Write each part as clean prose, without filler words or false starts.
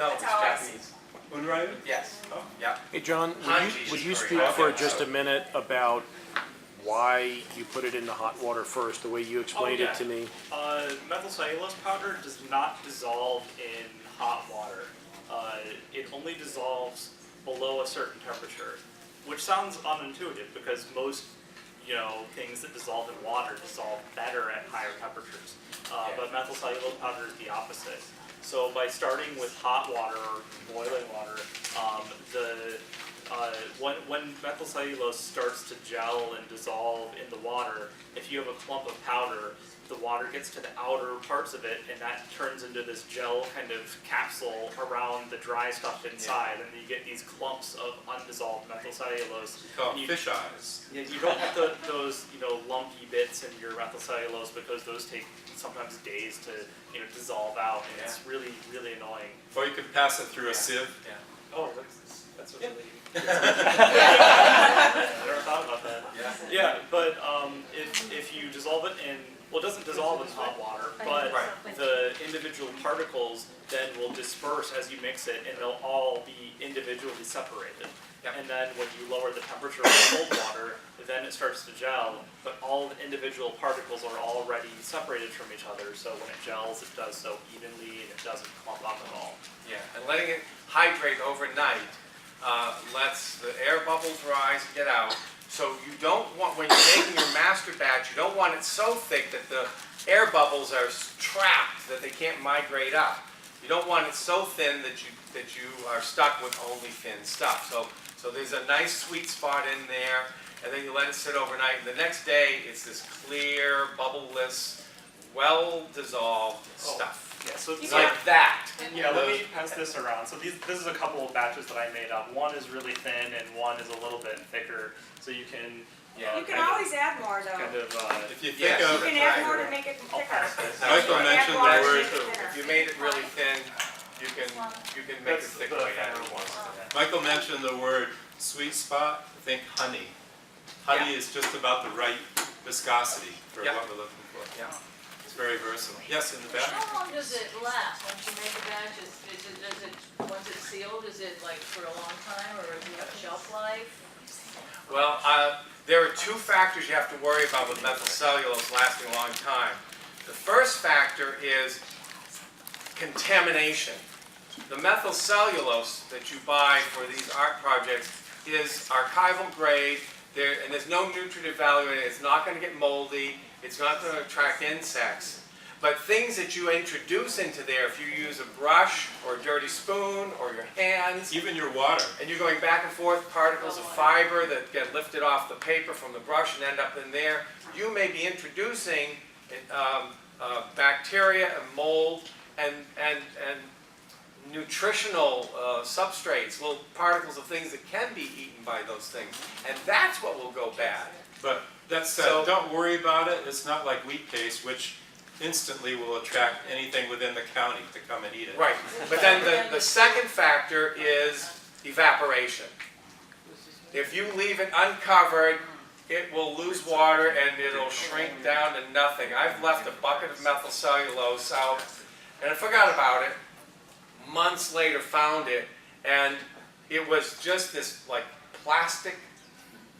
No, That's it's how I Japanese. Unryu? Yes. Oh. Yeah. Hey, John, Hanji would you is speak Korean. for Okay. just a minute about why you put it in the hot water first, the way you explained yeah. it to me? Methylcellulose powder does not dissolve in hot water. It only dissolves below a certain temperature, which sounds unintuitive because most things that dissolve in water dissolve better at higher temperatures. But methylcellulose powder is the opposite. So by starting with hot water or boiling water, when methylcellulose starts to gel and dissolve in the water, if you have a clump of powder, the water gets to the outer parts of it, and that turns into this gel kind of capsule around the dry stuff inside, and you get these clumps of undissolved methylcellulose. Called fish eyes. Yeah, you don't have those lumpy bits in your methylcellulose because those take sometimes days to dissolve out, and it's really really annoying. Or you could pass it through a sieve. Yeah. Oh, that's what really. I never thought about that. Yeah, but if you dissolve it in, well, it doesn't dissolve in hot water, but the individual particles then will disperse as you mix it, and they'll all be individually separated. Yep. And then when you lower the temperature of cold water, then it starts to gel, but all the individual particles are already separated from each other, so when it gels, it does so evenly, and it doesn't clump up at all. Yeah, and letting it hydrate overnight lets the air bubbles rise and get out. So you don't want, when you're making your master batch, you don't want it so thick that the air bubbles are trapped, that they can't migrate up. You don't want it so thin that you are stuck with only thin stuff. So there's a nice sweet spot in there, and then you let it sit overnight, and the next day it's this clear, bubbleless, well-dissolved stuff. Yeah, so it's Like that. yeah, let me pass this around. So this is a couple of batches that I made up. One is really thin and one is a little bit thicker. So you can You can always add more though. kind of If you think Yes. of You can add more to make it I'll thicker. pass this. Michael You can add mentioned water the to word. make it thinner. If you made it really thin, you can make it That's thicker the like that. thinner one. Michael mentioned the word sweet spot. Think honey. Honey is just about the right viscosity for Yeah. what we're looking for. Yeah. It's very versatile. Yes, in the back. How long does it last once you make a batch? Once it's sealed, is it like for a long time, or do you have a shelf life? Well, there are two factors you have to worry about with methylcellulose lasting a long time. The first factor is contamination. The methylcellulose that you buy for these art projects is archival grade, and there's no nutritive value in it. It's not going to get moldy. It's not going to attract insects. But things that you introduce into there, if you use a brush or a dirty spoon or your hands, Even your water. and you're going back and forth, particles of fiber that get lifted off the paper from the brush and end up in there, you may be introducing bacteria and mold and nutritional substrates, little particles of things that can be eaten by those things. And that's what will go bad. But that said, So- don't worry about it. It's not like wheat paste, which instantly will attract anything within the county to come and eat it. Right. But then the second factor is evaporation. If you leave it uncovered, it will lose water and it'll shrink down to nothing. I've left a bucket of methylcellulose out and I forgot about it. Months later found it, and it was just this like plastic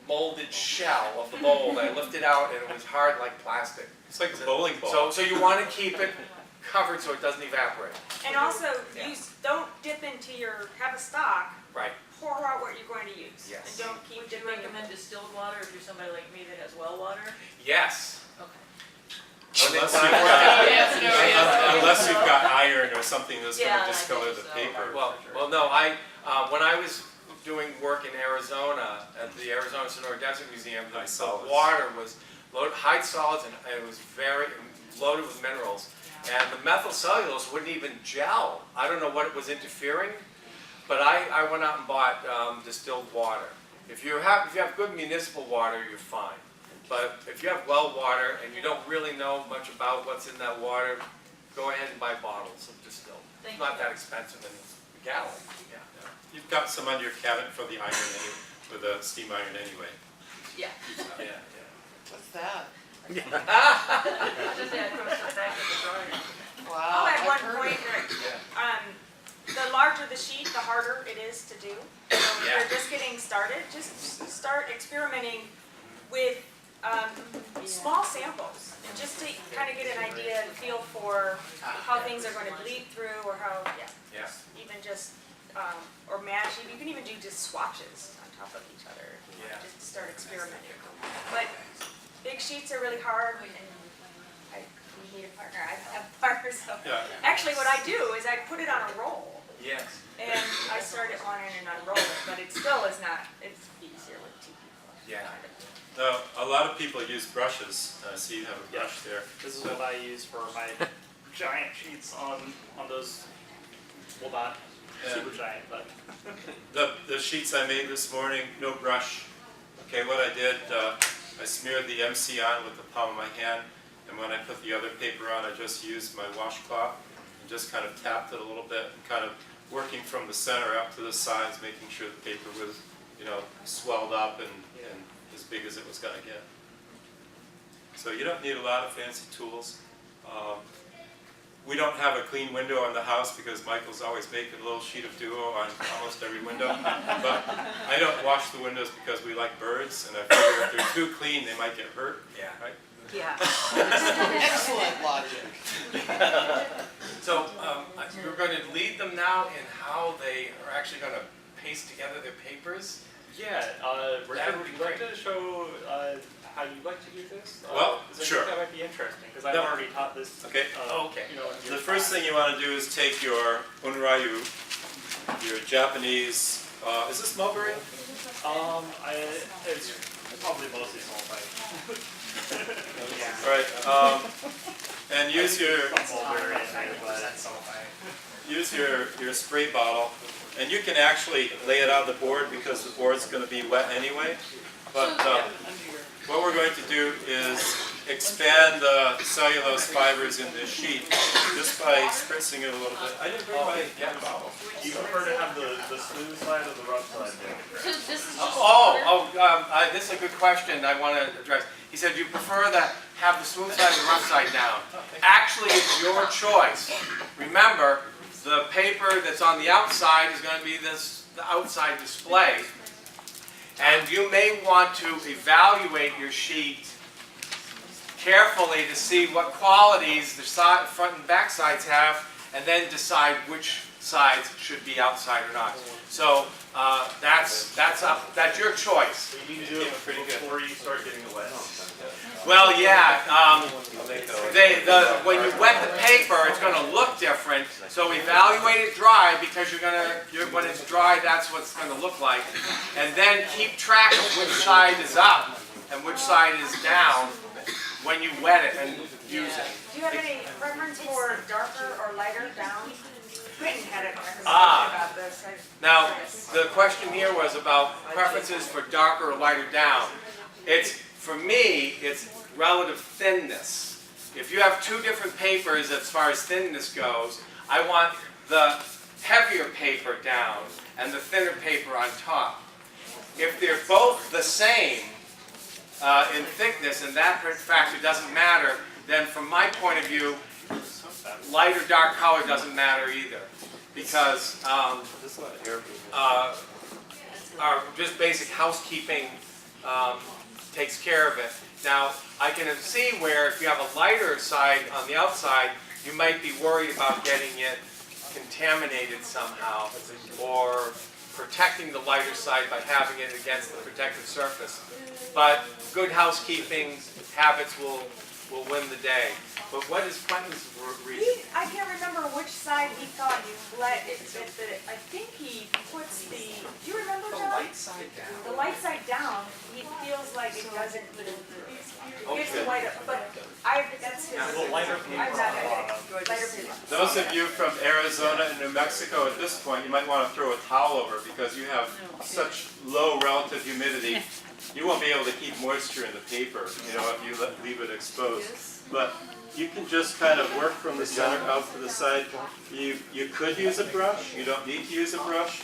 molded shell of the mold. I lifted out and it was hard like plastic. It's like a bowling ball. So you want to keep it covered so it doesn't evaporate. And also, don't dip into have a stock, Right. pour out what you're going to use. Yes. And don't keep Would you dipping. recommend distilled water if you're somebody like me that has well water? Yes. Okay. Unless you've got iron or something that's going Yeah, to discolor I the think so. paper. Well, no. When I was doing work in Arizona at the Arizona Sonora Desert Museum, High the solids. water was loaded high solids and it was very loaded with minerals. And the methylcellulose wouldn't even gel. I don't know what it was interfering, but I went out and bought distilled water. If you have good municipal water, you're fine. But if you have well water and you don't really know much about what's in that water, go ahead and buy bottles of distilled. It's not that expensive in a gallon. Yeah. You've got some on your cabinet for the iron with a steam iron anyway. Yeah. Yeah. What's that? Just across the back of the dryer. Wow. I'll add I've one heard point of it. that, the larger the sheet, the harder it is to do. So if Yeah. you're just getting started, just start experimenting with small samples, just to kind of get an idea and feel for how things are going to bleed through, or how, Yeah. even just, or match. You can even do just swatches on top of each other. Yeah. Just to start experimenting. But big sheets are really hard, and you need a partner. I have a partner, so. Yeah. Actually, what I do is I put it on a roll, Yes. and I start it on and unroll it, but it still is not, it's easier with two people. Yeah. Now, a lot of people use brushes. I see you have a brush there. This is what I use for my giant sheets on those, well, not super giant, but. The sheets I made this morning, no brush. Okay, what I did, I smeared the MC on with the palm of my hand, and when I put the other paper on, I just used my washcloth and just kind of tapped it a little bit, and kind of working from the center up to the sides, making sure the paper was, swelled up and as big as it was going to get. So you don't need a lot of fancy tools. We don't have a clean window in the house because Michael's always making a little sheet of duo on almost every window. But I don't wash the windows because we like birds, and I figure if they're too clean, they might get hurt. Yeah. Right? Yeah. Excellent logic. So we're going to lead them now in how they are actually going to paste together their papers. Yeah, That Richard, would would be you like great. to show how you like to do this? Well, 'Cause I sure. think that might be interesting, because I've No. already taught this. Okay. Okay. In your The first class. thing you want to do is take your unryu, your Japanese, is this mulberry? It's probably mostly sulfite. All right, and use your Mulberry in there, but use your spray bottle, and you can actually lay it on the board because the board's going to be wet anyway. But what we're going to do is expand the cellulose fibers in this sheet just by spritzing it a little bit. I didn't bring my bottle. you prefer to have the smooth side or the rough side? So this is just. This is a good question I want to address. He said you prefer to have the smooth side and the rough side down. Actually, it's your choice. Remember, the paper that's on the outside is going to be the outside display. And you may want to evaluate your sheet carefully to see what qualities the front and back sides have, and then decide which sides should be outside or not. So that's your choice. You need to do it before you start getting the wet. Well, yeah. When you wet the paper, it's going to look different. So evaluate it dry, because when it's dry, that's what it's going to look like. And then keep track of which side is up and which side is down when you wet it and use it. Do you have any preference for darker or lighter down? Quentin had a conversation Ah. about this. Now, the question here was about preferences for darker or lighter down. For me, it's relative thinness. If you have two different papers as far as thinness goes, I want the heavier paper down and the thinner paper on top. If they're both the same in thickness, and that factor doesn't matter, then from my point of view, light or dark color doesn't matter either, because our just basic housekeeping takes care of it. Now, I can see where if you have a lighter side on the outside, you might be worried about getting it contaminated somehow, or protecting the lighter side by having it against the protective surface. But good housekeeping habits will win the day. But what is Quentin's reason? I can't remember which side he thought you let it. I think he puts the. Do you remember, John? The light side down. The light side down. He feels like it doesn't. Gives the white, but that's his. The lighter paper I'm on not the bottom. lighter paper. Those of you from Arizona and New Mexico, at this point, you might want to throw a towel over because you have such low relative humidity. You won't be able to keep moisture in the paper, if you leave it exposed. But you can just kind of work from the center out to the side. You could use a brush. You don't need to use a brush.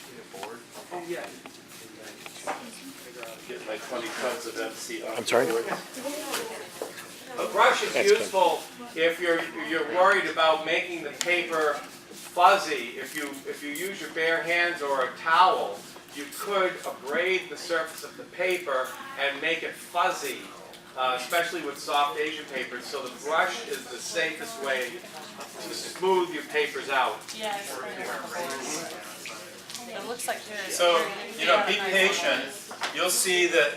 Get my 20 tons of MC off. I'm sorry? the board. A brush is useful if you're worried about making the paper fuzzy, if you use your bare hands or a towel, you could abrade the surface of the paper and make it fuzzy, especially with soft Asian papers. So the brush is the safest way to smooth your papers out. It looks like So, you know, be patient. You'll see that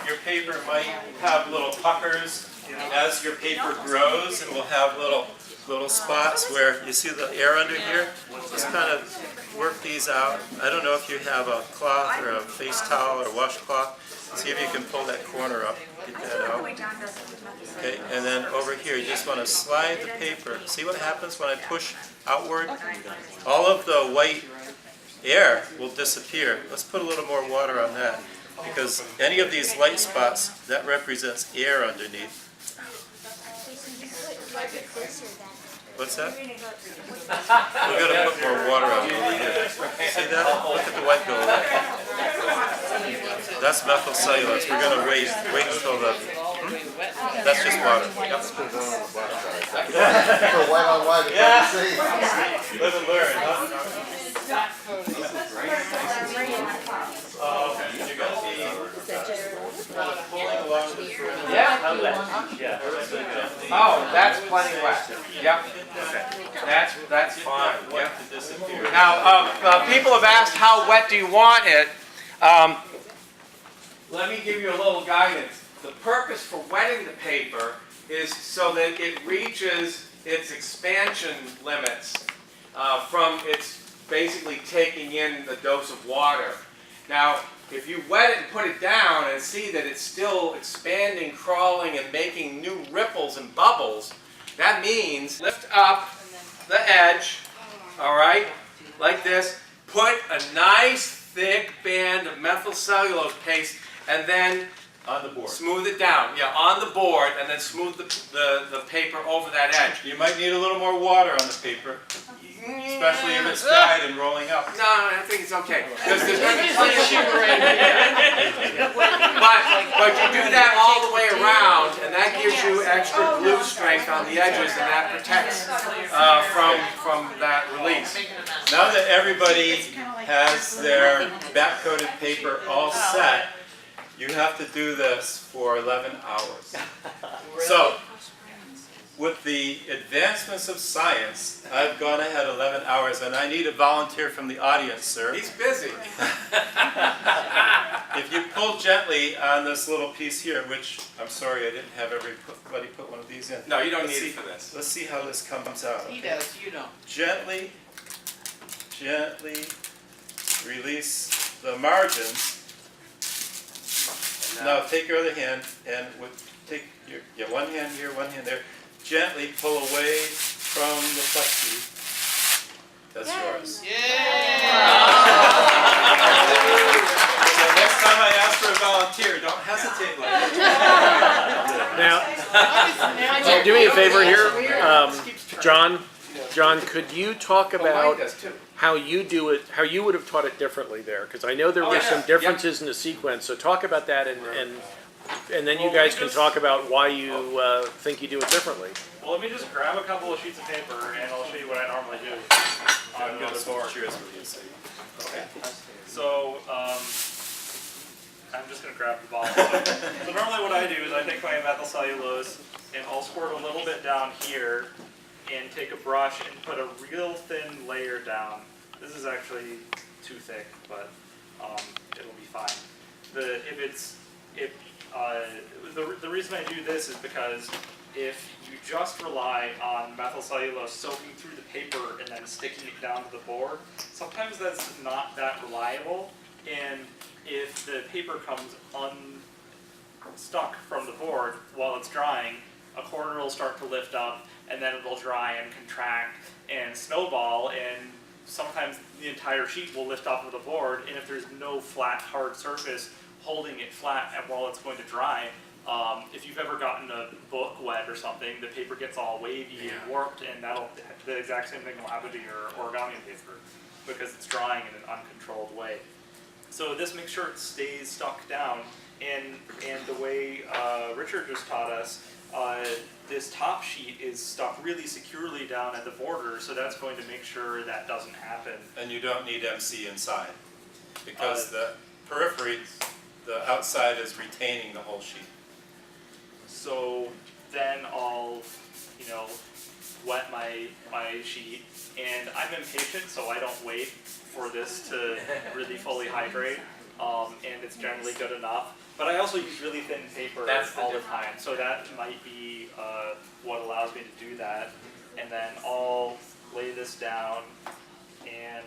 your paper might have little puckers as your paper grows, and will have little spots where you see the air under here. Just kind of work these out. I don't know if you have a cloth or a face towel or washcloth. See if you can pull that corner up. Get that out. Okay, and then over here, you just want to slide the paper. See what happens when I push outward? All of the white air will disappear. Let's put a little more water on that, because any of these light spots, that represents air underneath. What's that? We're going to put more water on it. See that? Look at the white go away. That's methylcellulose. We're going to wait until the... That's just water. Yep. For white on white, it's Live and learn, huh? Oh, okay. You're going to be kind of pulling along this ribbon. Yeah? Yeah. Oh, that's plenty wet. Yep. That's fine. Yep. To disappear. Now, people have asked how wet do you want it. Let me give you a little guidance. The purpose for wetting the paper is so that it reaches its expansion limits from its basically taking in the dose of water. Now, if you wet it and put it down and see that it's still expanding, crawling, and making new ripples and bubbles, that means lift up the edge, all right, like this, put a nice thick band of methylcellulose paste, and then On the board. smooth it down. Yeah, on the board, and then smooth the paper over that edge. You might need a little more water on the paper, especially if it's dried and rolling up. No, I think it's okay. Because there's going to be plenty of sugar in here. But you do that all the way around, and that gives you extra glue strength on the edges, and that protects from that release. Now that everybody has their back-coated paper all set, you have to do this for 11 hours. So, with the advancements of science, I've gone ahead 11 hours, and I need a volunteer from the audience, sir. He's busy. If you pull gently on this little piece here, which, I'm sorry, I didn't have everybody put one of these in. No, you don't Let's need see- it for this. Let's see how this comes out. He okay? does, you don't. Gently release the margins. Now take your other hand and take your one hand here, one hand there. Gently pull away from the plexi. That's yours. So next time I ask for a volunteer, don't hesitate like that. Now, do me a favor here, John, could you talk Oh, mine about does too. how you do it, how you would have taught it differently there? Because I know there were some differences in the sequence, so talk about that, and then you guys can talk about why you think you do it differently. Well, let me just grab a couple of sheets of paper and I'll show you what I normally do on I'm another board. cheers with you. So Okay. So, I'm just going to grab the bottle. So normally what I do is I take my methylcellulose and I'll squirt a little bit down here and take a brush and put a real thin layer down. This is actually too thick, but it'll be fine. The reason I do this is because if you just rely on methylcellulose soaking through the paper and then sticking it down to the board, sometimes that's not that reliable, and if the paper comes unstuck from the board while it's drying, a corner will start to lift up, and then it'll dry and contract and snowball, and sometimes the entire sheet will lift off of the board, and if there's no flat, hard surface holding it flat while it's going to dry, if you've ever gotten a book wet or something, the paper gets all wavy and warped, and the exact same thing will happen to your origami paper because it's drying in an uncontrolled way. So this makes sure it stays stuck down, and the way Richard just taught us, this top sheet is stuck really securely down at the border, so that's going to make sure that doesn't happen. And you don't need MC inside, because the periphery, the outside is retaining the whole sheet. So then I'll, wet my sheet, and I'm impatient, so I don't wait for this to really fully hydrate, and it's generally good enough. But I also use really thin paper all the time, so that might be what allows me to do that. And then I'll lay this down, and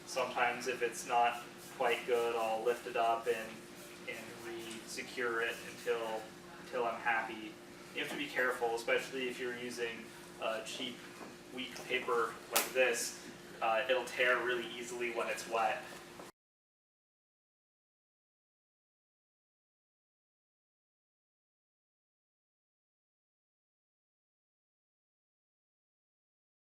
sometimes if it's not quite good, I'll lift it up and re-secure it until I'm happy. You have to be careful, especially if you're using cheap, weak paper like this. It'll tear really easily when it's wet.